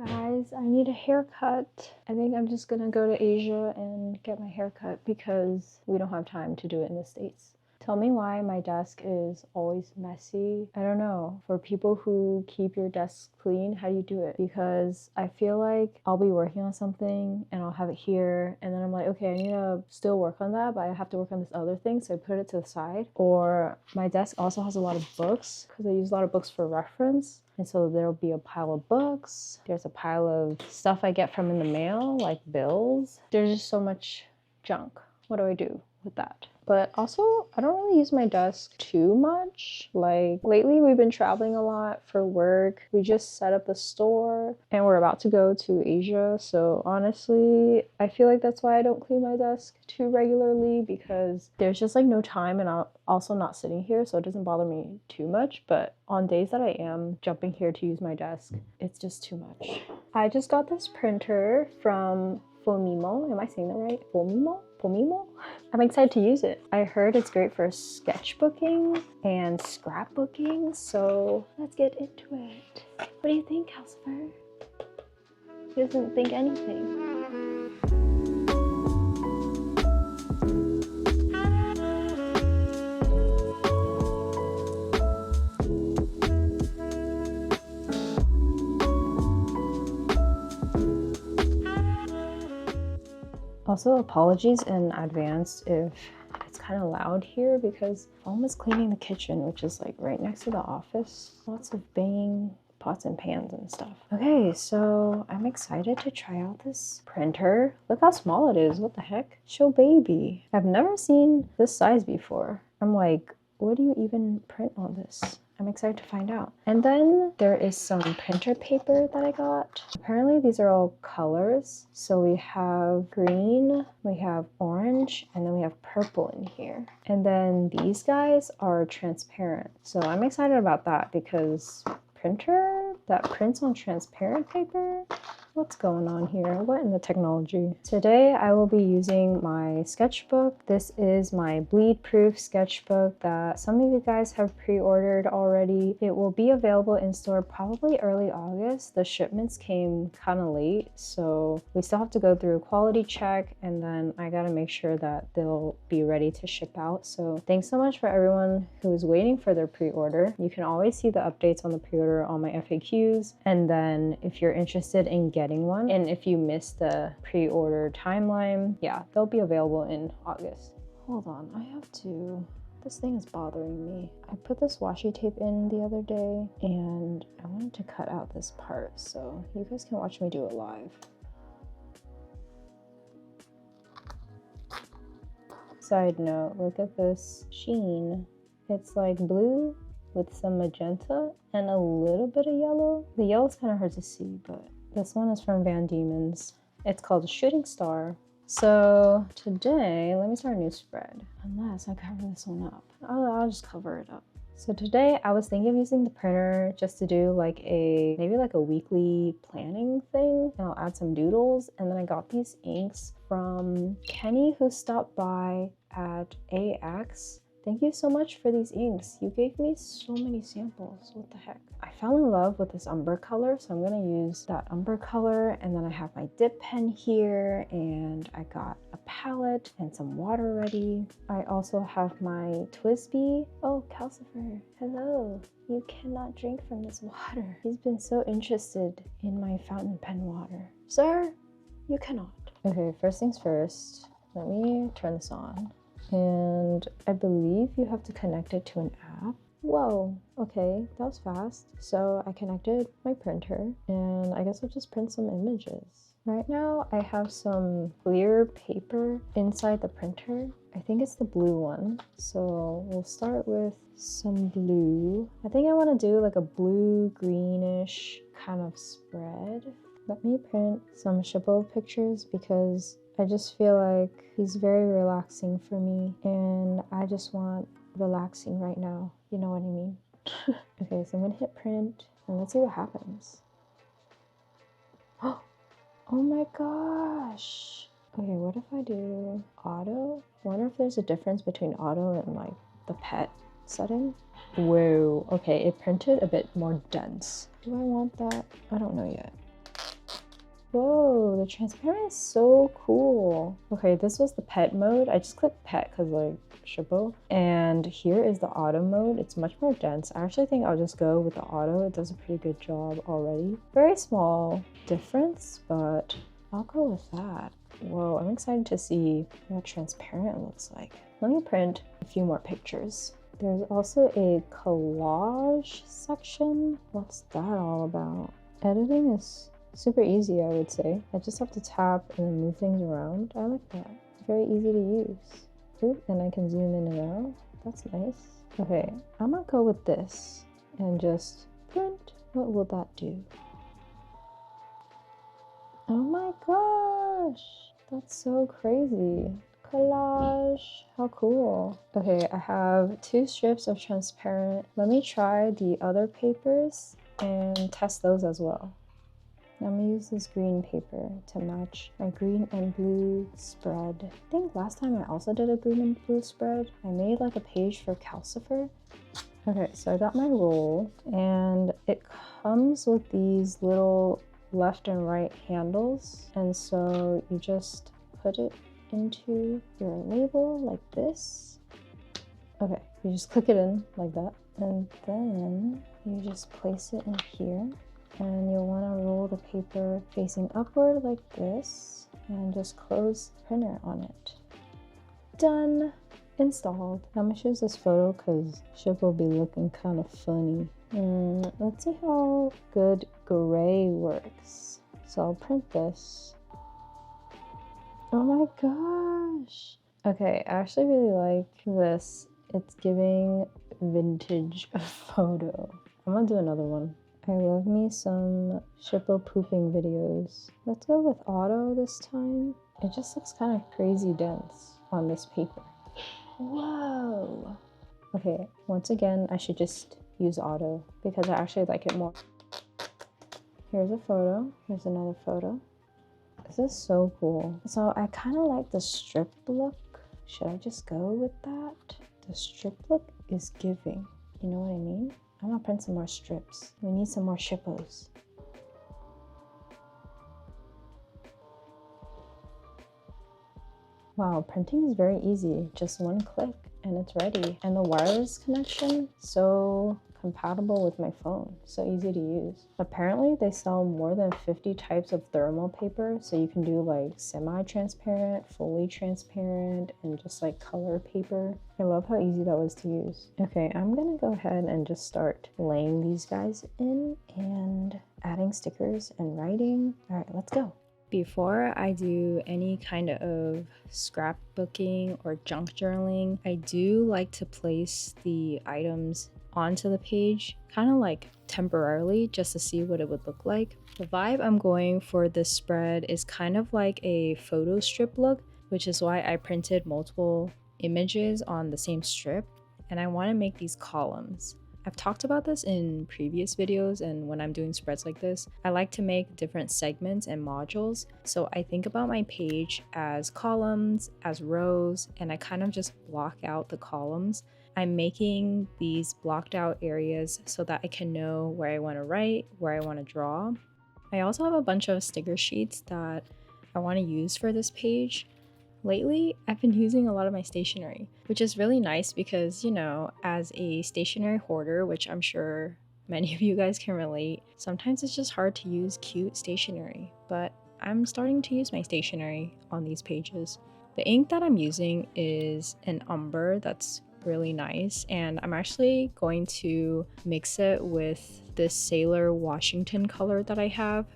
Guys, I need a haircut. I think I'm just gonna go to Asia and get my haircut because we don't have time to do it in the States. Tell me why my desk is always messy. I don't know. For people who keep your desk clean, how do you do it? Because I feel like I'll be working on something and I'll have it here and then I'm like, okay, I need to still work on that, but I have to work on this other thing, so I put it to the side. Or my desk also has a lot of books because I use a lot of books for reference. And so there'll be a pile of books. There's a pile of stuff I get from in the mail, like bills. There's just so much junk. What do I do with that? But also, I don't really use my desk too much. Like lately we've been traveling a lot for work. We just set up the store and we're about to go to Asia. So honestly, I feel like that's why I don't clean my desk too regularly, because there's just like no time, and I'm also not sitting here, so it doesn't bother me too much. But on days that I am jumping here to use my desk, it's just too much. I just got this printer from Fomimo. Am I saying that right? Fomimo? Fomimo? I'm excited to use it. I heard it's great for sketchbooking and scrapbooking, so let's get into it. What do you think, Calcifer? He doesn't think anything. Also, apologies in advance if it's kind of loud here because Mom is cleaning the kitchen, which is like right next to the office. Lots of banging pots and pans and stuff. Okay, so I'm excited to try out this printer. Look how small it is. What the heck? Show baby. I've never seen this size before. I'm like, what do you even print on this? I'm excited to find out. And then there is some printer paper that I got. Apparently these are all colors. So we have green, we have orange, and then we have purple in here. And then these guys are transparent. So I'm excited about that because printer that prints on transparent paper? What's going on here? What in the technology? Today I will be using my sketchbook. This is my bleed proof sketchbook that some of you guys have pre-ordered already. It will be available in store probably early August. The shipments came kind of late, so we still have to go through a quality check, and then I gotta make sure that they'll be ready to ship out. So thanks so much for everyone who is waiting for their pre-order. You can always see the updates on the pre-order on my FAQs, and then if you're interested in getting one, and if you missed the pre-order timeline, yeah, they'll be available in August. Hold on, I have to, this thing is bothering me. I put this washi tape in the other day and I wanted to cut out this part so you guys can watch me do it live. Side note, look at this sheen. It's like blue with some magenta and a little bit of yellow. The yellow's kind of hard to see, but this one is from Van Diemen's. It's called Shooting Star. So today, let me start a new spread. Unless I cover this one up. I'll just cover it up. So today I was thinking of using the printer just to do like maybe like a weekly planning thing. And I'll add some doodles. And then I got these inks from Kenny, who stopped by at AX. Thank you so much for these inks. You gave me so many samples. What the heck? I fell in love with this umber color, so I'm gonna use that umber color. And then I have my dip pen here, and I got a palette and some water ready. I also have my TWSBI. Oh, Calcifer, hello. You cannot drink from this water. He's been so interested in my fountain pen water. Sir, you cannot. Okay, first things first. Let me turn this on. And I believe you have to connect it to an app. Whoa, okay, that was fast. So I connected my printer and I guess I'll just print some images. Right now I have some clear paper inside the printer. I think it's the blue one. So we'll start with some blue. I think I want to do like a blue greenish kind of spread. Let me print some Chabot pictures because I just feel like he's very relaxing for me and I just want relaxing right now. You know what I mean? Okay, so I'm gonna hit print and let's see what happens. Oh my gosh. Okay, what if I do auto? I wonder if there's a difference between auto and like the pet setting. Whoa, okay, it printed a bit more dense. Do I want that? I don't know yet. Whoa, the transparent is so cool. Okay, this was the pet mode. I just clicked pet because like Shippo. And here is the auto mode. It's much more dense. I actually think I'll just go with the auto. It does a pretty good job already. Very small difference, but I'll go with that. Whoa, I'm excited to see what transparent looks like. Let me print a few more pictures. There's also a collage section. What's that all about? Editing is super easy, I would say. I just have to tap and then move things around. I like that. It's very easy to use. Ooh, and I can zoom in and out. That's nice. Okay, I'm gonna go with this and just print. What will that do? Oh my gosh, that's so crazy. Collage, how cool. Okay, I have 2 strips of transparent. Let me try the other papers and test those as well. I'm gonna use this green paper to match my green and blue spread. I think last time I also did a green and blue spread. I made like a page for Calcifer. Okay, so I got my roll and it comes with these little left and right handles. And so you just put it into your label like this. Okay, you just click it in like that. And then you just place it in here. And you'll want to roll the paper facing upward like this and just close the printer on it. Done! Installed. I'm gonna choose this photo because Ship will be looking kind of funny. Let's see how good gray works. So I'll print this. Oh my gosh! Okay, I actually really like this. It's giving vintage photo. I'm gonna do another one. I love me some Shippo pooping videos. Let's go with auto this time. It just looks kind of crazy dense on this paper. Whoa! Okay, once again, I should just use auto because I actually like it more. Here's a photo. Here's another photo. This is so cool. So I kind of like the strip look. Should I just go with that? The strip look is giving. You know what I mean? I'm gonna print some more strips. We need some more Shippos. Wow, printing is very easy. Just one click and it's ready. And the wireless connection, so compatible with my phone. So easy to use. Apparently they sell more than 50 types of thermal paper. So you can do like semi-transparent, fully transparent, and just like color paper. I love how easy that was to use. Okay, I'm gonna go ahead and just start laying these guys in and adding stickers and writing. All right, let's go. Before I do any kind of scrapbooking or junk journaling, I do like to place the items onto the page, kind of like temporarily, just to see what it would look like. The vibe I'm going for this spread is kind of like a photo strip look, which is why I printed multiple images on the same strip, and I want to make these columns. I've talked about this in previous videos, and when I'm doing spreads like this, I like to make different segments and modules. So I think about my page as columns, as rows, and I kind of just block out the columns. I'm making these blocked out areas so that I can know where I want to write, where I want to draw. I also have a bunch of sticker sheets that I want to use for this page. Lately, I've been using a lot of my stationery, which is really nice because, you know, as a stationery hoarder, which I'm sure many of you guys can relate, sometimes it's just hard to use cute stationery, but I'm starting to use my stationery on these pages. The ink that I'm using is an umber that's really nice, and I'm actually going to mix it with this Sailor Washington color that I have.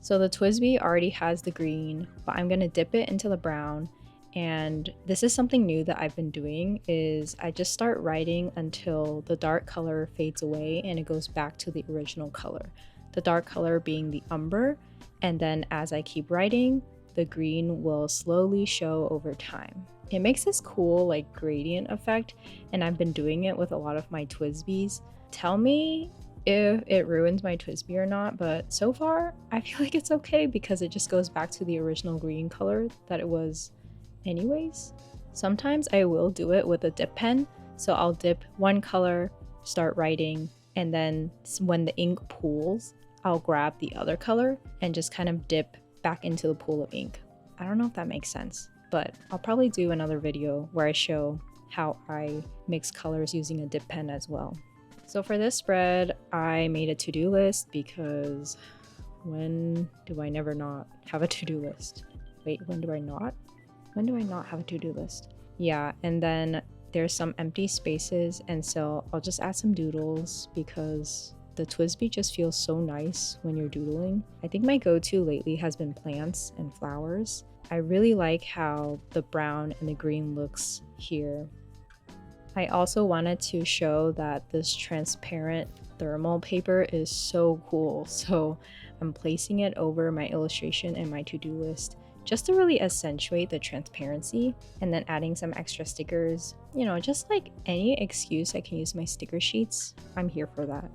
So the TWSBI already has the green, but I'm going to dip it into the brown. And this is something new that I've been doing, is I just start writing until the dark color fades away and it goes back to the original color. The dark color being the umber, and then as I keep writing, the green will slowly show over time. It makes this cool like gradient effect, and I've been doing it with a lot of my TWSBIs. Tell me if it ruins my TWSBI or not, but so far I feel like it's okay because it just goes back to the original green color that it was anyways. Sometimes I will do it with a dip pen, so I'll dip one color, start writing, and then when the ink pools, I'll grab the other color and just kind of dip back into the pool of ink. I don't know if that makes sense, but I'll probably do another video where I show how I mix colors using a dip pen as well. So for this spread, I made a to-do list because when do I never not have a to-do list? Wait, when do I not? When do I not have a to-do list? Yeah, and then there's some empty spaces, and so I'll just add some doodles because the TWSBI just feels so nice when you're doodling. I think my go-to lately has been plants and flowers. I really like how the brown and the green looks here. I also wanted to show that this transparent thermal paper is so cool, so I'm placing it over my illustration and my to-do list just to really accentuate the transparency, and then adding some extra stickers. You know, just like any excuse I can use my sticker sheets, I'm here for that.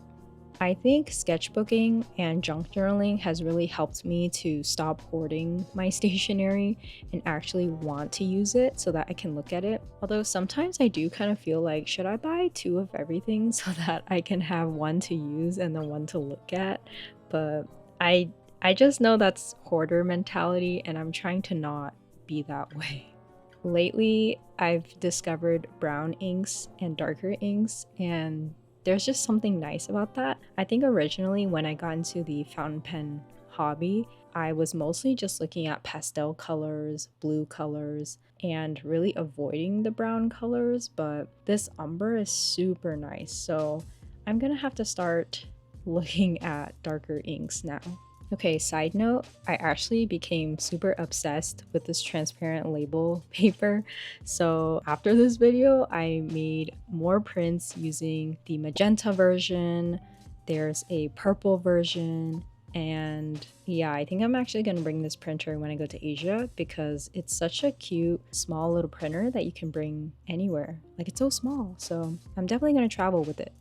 I think sketchbooking and junk journaling has really helped me to stop hoarding my stationery and actually want to use it so that I can look at it. Although sometimes I do kind of feel like, should I buy 2 of everything so that I can have one to use and then one to look at? But I just know that's hoarder mentality, and I'm trying to not be that way. Lately, I've discovered brown inks and darker inks, and there's just something nice about that. I think originally when I got into the fountain pen hobby, I was mostly just looking at pastel colors, blue colors, and really avoiding the brown colors, but this umber is super nice, so I'm gonna have to start looking at darker inks now. Okay, side note, I actually became super obsessed with this transparent label paper. So after this video, I made more prints using the magenta version. There's a purple version. And yeah, I think I'm actually gonna bring this printer when I go to Asia because it's such a cute, small little printer that you can bring anywhere. Like, it's so small, so I'm definitely gonna travel with it.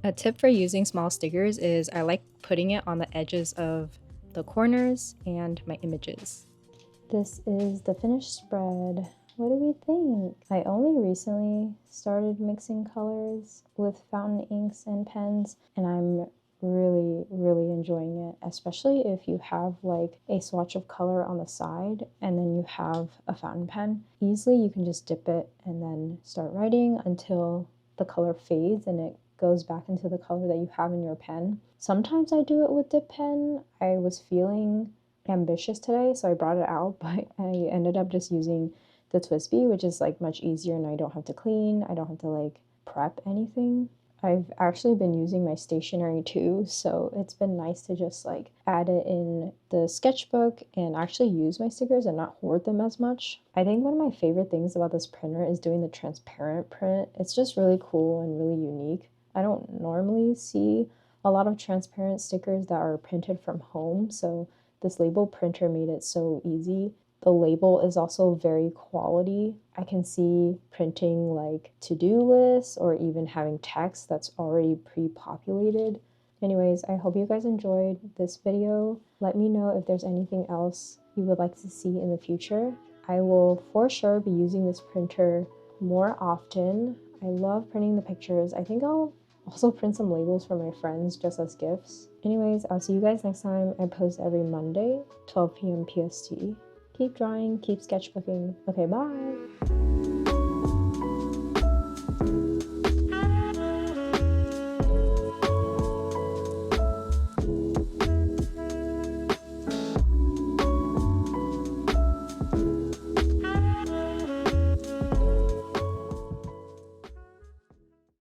A tip for using small stickers is I like putting it on the edges of the corners and my images. This is the finished spread. What do we think? I only recently started mixing colors with fountain inks and pens, and I'm really enjoying it, especially if you have like a swatch of color on the side and then you have a fountain pen. Easily you can just dip it and then start writing until the color fades and it goes back into the color that you have in your pen. Sometimes I do it with dip pen. I was feeling ambitious today, so I brought it out, but I ended up just using the TWSBI, which is like much easier, and I don't have to clean, I don't have to like prep anything. I've actually been using my stationery too, so it's been nice to just like add it in the sketchbook and actually use my stickers and not hoard them as much. I think one of my favorite things about this printer is doing the transparent print. It's just really cool and really unique. I don't normally see a lot of transparent stickers that are printed from home, so this label printer made it so easy. The label is also very quality. I can see printing like to-do lists or even having text that's already pre-populated. Anyways, I hope you guys enjoyed this video. Let me know if there's anything else you would like to see in the future. I will for sure be using this printer more often. I love printing the pictures. I think I'll also print some labels for my friends just as gifts. Anyways, I'll see you guys next time. I post every Monday, 12 p.m. PST. Keep drawing, keep sketchbooking. Okay, bye!